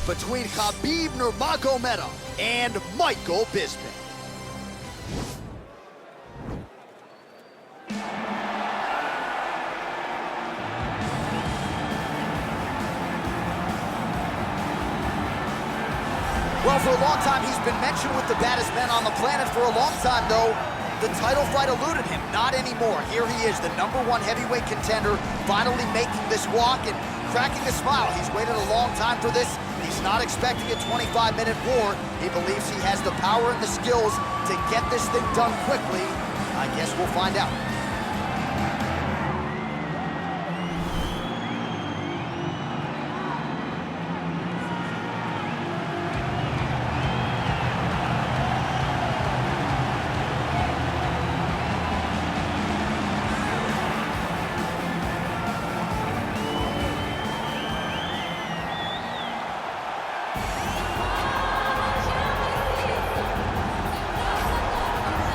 between Khabib Nurmagomedov and Michael Bisping. Well, for a long time, he's been mentioned with the baddest men on the planet. For a long time, though, the title fight eluded him. Not anymore. Here he is, the #1 heavyweight contender, finally making this walk and cracking a smile. He's waited a long time for this. He's not expecting a 25-minute war. He believes he has the power and the skills to get this thing done quickly. I guess we'll find out.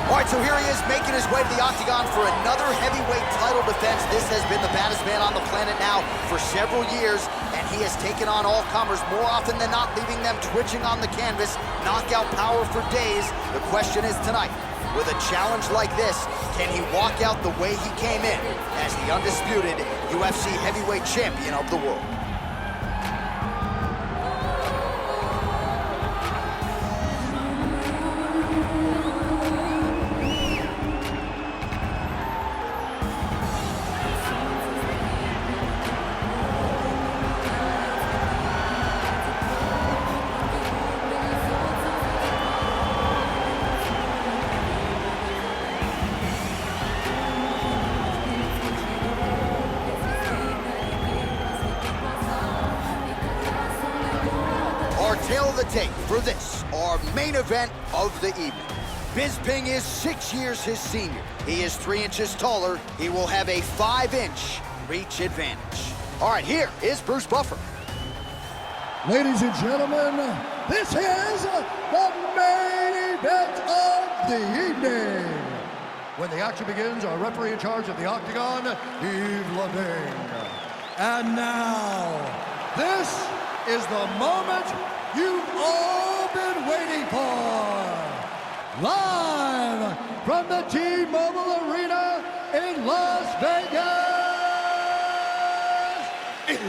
All right, so here he is making his way to the octagon for another heavyweight title defense. This has been the baddest man on the planet now for several years, and he has taken on all comers more often than not, leaving them twitching on the canvas. Knockout power for days. The question is tonight, with a challenge like this, can he walk out the way he came in as the undisputed UFC heavyweight champion of the world? Our tale of the tape for this, our main event of the evening. Bisping is 6 years his senior. He is 3 inches taller. He will have a 5-inch reach advantage. All right, here is Bruce Buffer. Ladies and gentlemen, this is the main event of the evening. When the action begins, our referee in charge of the octagon, Yves Lavigne. And now, this is the moment you've all been waiting for. Live from the T-Mobile Arena in Las Vegas. It's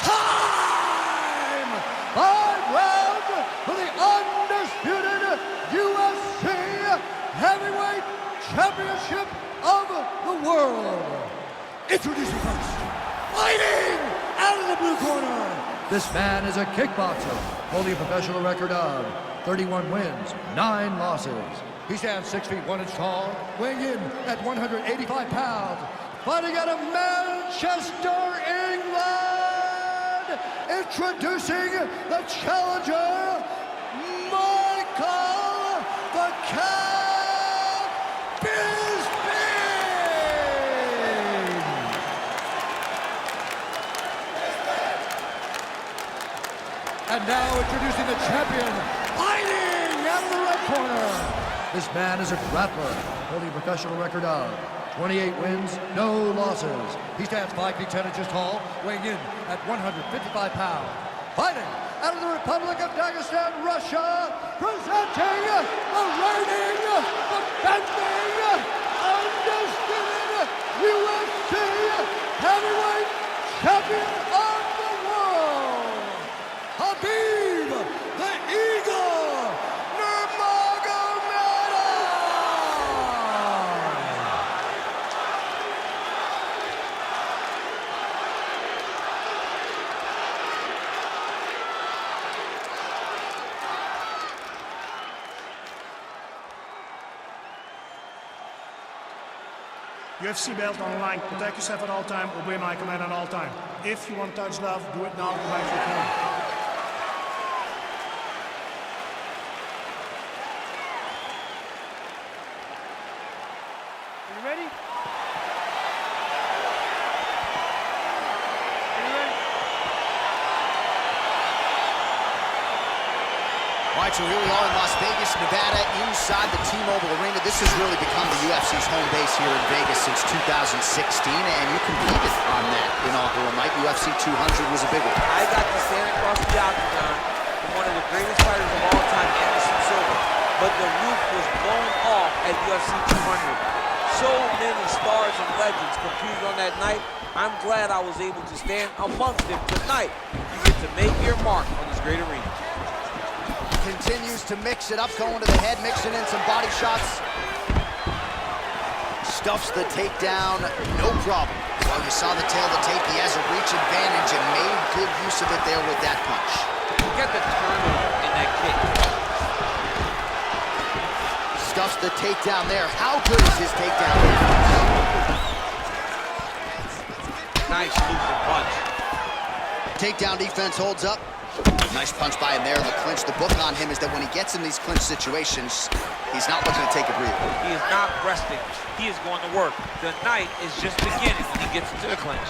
time! 5 rounds for the undisputed UFC Heavyweight Championship of the world. Introducing first, fighting out of the blue corner. This man is a kickboxer, holding a professional record of 31 wins, 9 losses. He stands 6 feet 1 inch tall, weighing in at 185 pounds. Fighting out of Manchester, England. Introducing the challenger, Michael the Cat Bisping. And now introducing the champion, fighting out of the red corner. This man is a grappler, holding a professional record of 28 wins, no losses. He stands 5 feet 10 inches tall, weighing in at 155 pounds. Fighting out of the Republic of Dagestan, Russia, presenting the reigning, defending, undisputed UFC heavyweight champion of the world, Khabib the Eagle Nurmagomedov! UFC belt on the line. Protect yourself at all time. Obey my command at all time. If you want to touch love, do it now. Go back to your corner. You ready? All right, so here we are in Las Vegas, Nevada, inside the T-Mobile Arena. This has really become the UFC's home base here in Vegas since 2016, and you competed on that inaugural night. UFC 200 was a big one. I got to stand across the octagon from one of the greatest fighters of all time, Anderson Silva. But the roof was blown off at UFC 200. So many stars and legends competed on that night. I'm glad I was able to stand amongst them tonight. You get to make your mark on this great arena. Continues to mix it up, going to the head, mixing in some body shots. Stuffs the takedown, no problem. Well, you saw the tail of the tape. He has a reach advantage and made good use of it there with that punch. Look at the turnover in that kick. Stuffs the takedown there. How good is his takedown? Nice looping punch. Takedown defense holds up. Nice punch by him there in the clinch. The book on him is that when he gets in these clinch situations, he's not looking to take a breather. He is not resting. He is going to work. The night is just beginning when he gets into the clinch.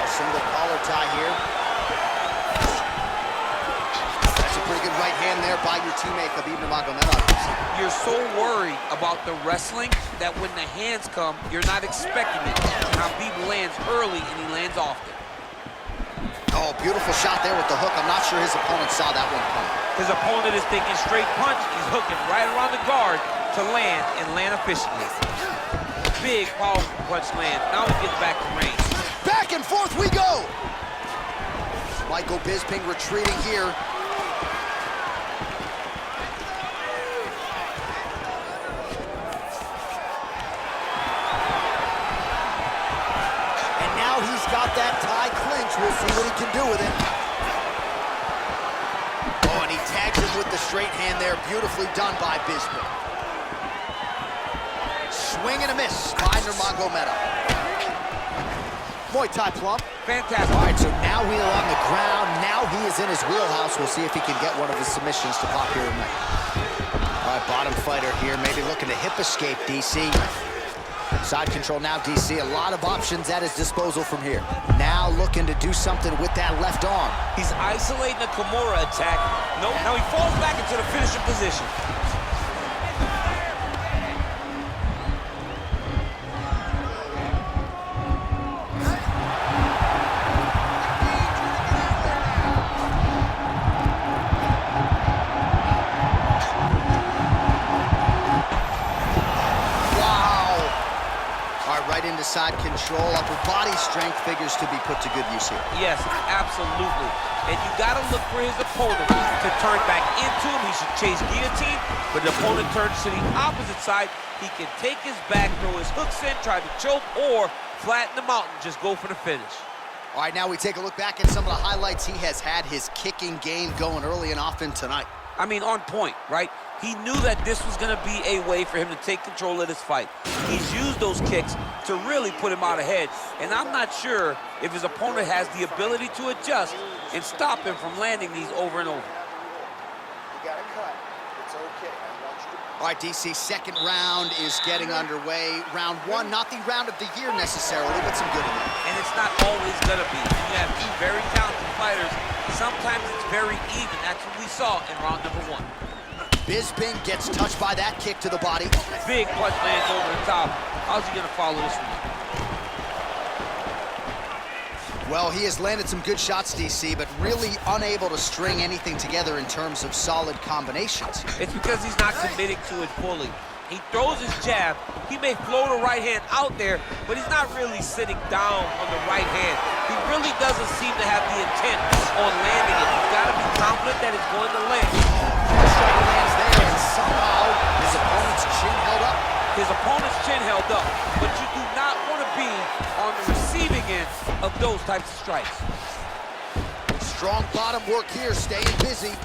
Single collar tie here. That's a pretty good right hand there by your teammate, Khabib Nurmagomedov. You're so worried about the wrestling that when the hands come, you're not expecting it. Khabib lands early and he lands often. Oh, beautiful shot there with the hook. I'm not sure his opponent saw that one coming. His opponent is thinking straight punch. He's hooking right around the guard to land and land efficiently. Big, powerful punch land. Now he gets back to range. Back and forth we go! Michael Bisping retreating here. And now he's got that tie clinch. We'll see what he can do with it. Oh, and he tags him with the straight hand there. Beautifully done by Bisping. Swing and a miss by Nurmagomedov. Muay Thai plump. Fantastic. All right, so now we are on the ground. Now he is in his wheelhouse. We'll see if he can get one of his submissions to pop here tonight. All right, bottom fighter here, maybe looking to hip escape, DC. Side control now, DC. A lot of options at his disposal from here. Now looking to do something with that left arm. He's isolating the Kimura attack. No, now he falls back into the finishing position. Into side control, upper body strength figures to be put to good use here. Yes, absolutely. And you got to look for his opponent to turn back into him. He should chase guillotine, but the opponent turns to the opposite side. He can take his back, throw his hooks in, try to choke, or flatten him out and just go for the finish. All right, now we take a look back at some of the highlights. He has had his kicking game going early and often tonight. I mean, on point, right? He knew that this was going to be a way for him to take control of this fight. He's used those kicks to really put him out ahead. And I'm not sure if his opponent has the ability to adjust and stop him from landing these over and over. You got a cut. It's okay. All right, DC, second round is getting underway. Round one, not the round of the year necessarily, but some good in it. And it's not always going to be. You have two very talented fighters. Sometimes it's very even. That's what we saw in round number one. Bisping gets touched by that kick to the body. Big punch lands over the top. How's he going to follow this one? Well, he has landed some good shots, DC, but really unable to string anything together in terms of solid combinations. It's because he's not committing to it fully. He throws his jab. He may float a right hand out there, but he's not really sitting down on the right hand. He really doesn't seem to have the intent on landing it. He's got to be confident that it's going to land. Strike lands there, and somehow his opponent's chin held up. His opponent's chin held up, but you do not want to be on the receiving end of those types of strikes. Strong bottom work here, staying busy.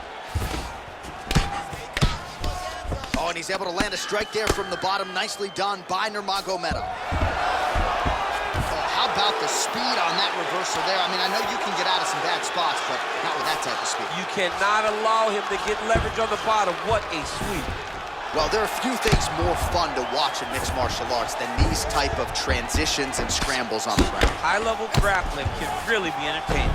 Oh, and he's able to land a strike there from the bottom. Nicely done by Nurmagomedov. Oh, how about the speed on that reversal there? I mean, I know you can get out of some bad spots, but not with that type of speed. You cannot allow him to get leverage on the bottom. What a sweep. Well, there are few things more fun to watch in mixed martial arts than these type of transitions and scrambles on the ground. High-level grappling can really be entertaining.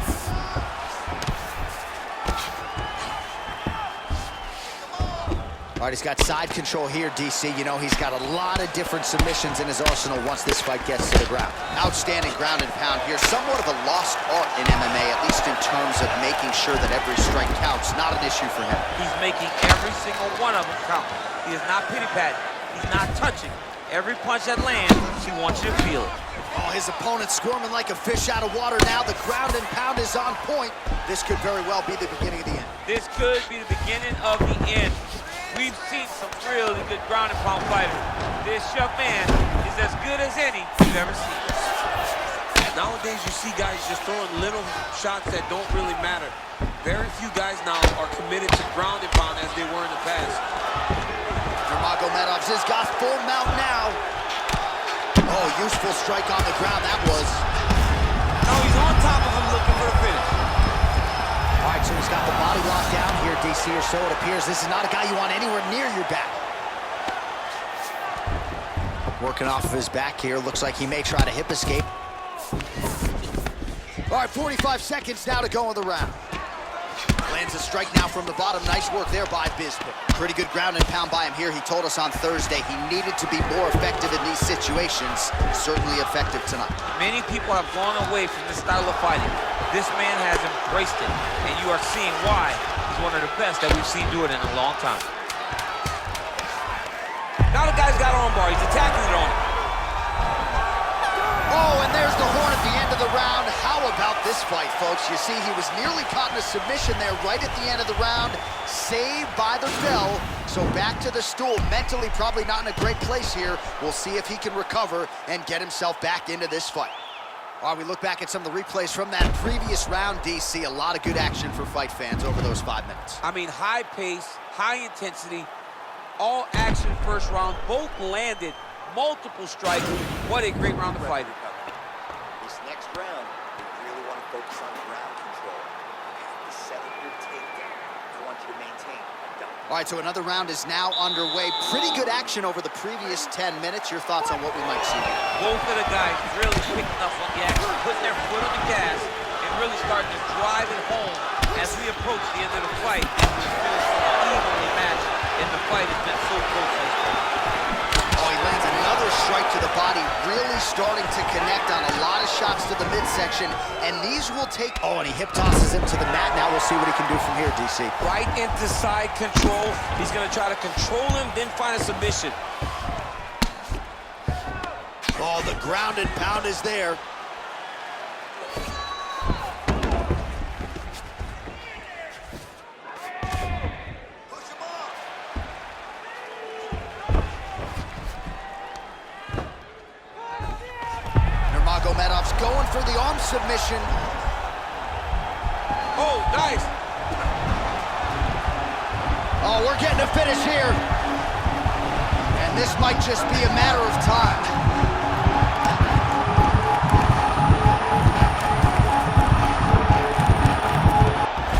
All All right, he's got side control here, DC. You know, he's got a lot of different submissions in his arsenal once this fight gets to the ground. Outstanding ground and pound here. Somewhat of a lost art in MMA, at least in terms of making sure that every strike counts. Not an issue for him. He's making every single one of them count. He is not pity-patting. He's not touching. Every punch that lands, he wants you to feel it. Oh, his opponent's squirming like a fish out of water now. The ground and pound is on point. This could very well be the beginning of the end. This could be the beginning of the end. We've seen some really good ground and pound fighters. This young man is as good as any you've ever seen. Nowadays, you see guys just throwing little shots that don't really matter. Very few guys now are committed to ground and pound as they were in the past. Nurmagomedov has got full mount now. Oh, useful strike on the ground, that was. Now he's on top of him looking for the finish. All right, so he's got the body locked down here, DC, or so it appears. This is not a guy you want anywhere near your back. Working off of his back here. Looks like he may try to hip escape. All right, 45 seconds now to go in the round. Lands a strike now from the bottom. Nice work there by Bisping. Pretty good ground and pound by him here. He told us on Thursday he needed to be more effective in these situations. Certainly effective tonight. Many people have gone away from this style of fighting. This man has embraced it, and you are seeing why he's one of the best that we've seen do it in a long time. Now the guy's got armbar. He's attacking it on him. Oh, and there's the horn at the end of the round. How about this fight, folks? You see, he was nearly caught in a submission there right at the end of the round. Saved by the bell. So back to the stool. Mentally probably not in a great place here. We'll see if he can recover and get himself back into this fight. All right, we look back at some of the replays from that previous round, DC. A lot of good action for fight fans over those 5 minutes. I mean, high pace, high intensity, all action first round. Both landed multiple strikes. What a great round of fighting. This next round, you really want to focus on ground control. And setting your takedown. I want you to maintain. All right, so another round is now underway. Pretty good action over the previous 10 minutes. Your thoughts on what we might see here? Both of the guys really picking up on the action, putting their foot on the gas, and really starting to drive it home as we approach the end of the fight. And we feel so evenly matched, and the fight has been so close to this point. Oh, he lands another strike to the body, really starting to connect on a lot of shots to the midsection, and these will take... Oh, and he hip tosses him to the mat. Now we'll see what he can do from here, DC. Right into side control. He's going to try to control him, then find a submission. Oh, the ground and pound is there. Nurmagomedov's going for the arm submission. Oh, nice. Oh, we're getting a finish here. And this might just be a matter of time.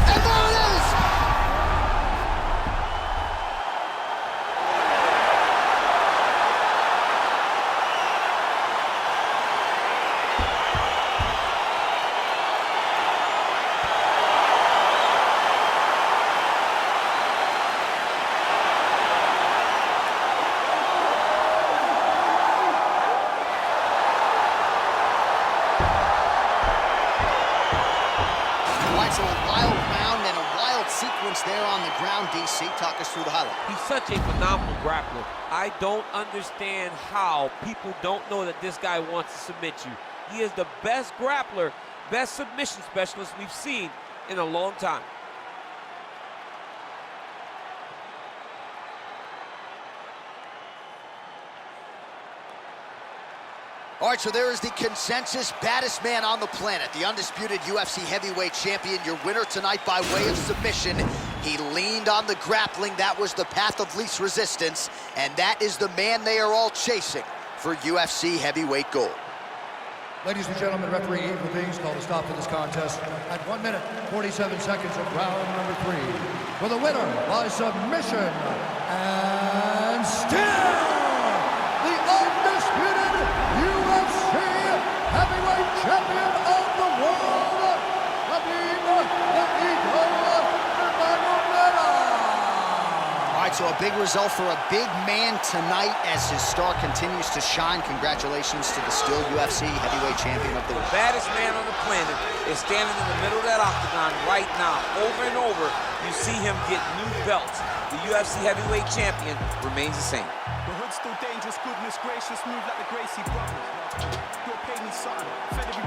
And there it is! So a wild round and a wild sequence there on the ground, DC. Talk us through the highlight. He's such a phenomenal grappler. I don't understand how people don't know that this guy wants to submit you. He is the best grappler, best submission specialist we've seen in a long time. All right, so there is the consensus baddest man on the planet, the undisputed UFC heavyweight champion, your winner tonight by way of submission. He leaned on the grappling. That was the path of least resistance, and that is the man they are all chasing for UFC heavyweight gold. Ladies and gentlemen, referee Eve Levine's called a stop to this contest at 1 minute, 47 seconds of round number 3. For the winner by submission, and still the undisputed UFC heavyweight champion of the world, Khabib the Eagle Nurmagomedov. All right, so a big result for a big man tonight as his star continues to shine. Congratulations to the still UFC heavyweight champion of the world. The baddest man on the planet is standing in the middle of that octagon right now. Over and over, you see him get new belts. The UFC heavyweight champion remains the same. The hood's still dangerous, goodness gracious, move like the Gracie brothers. You're paying me something.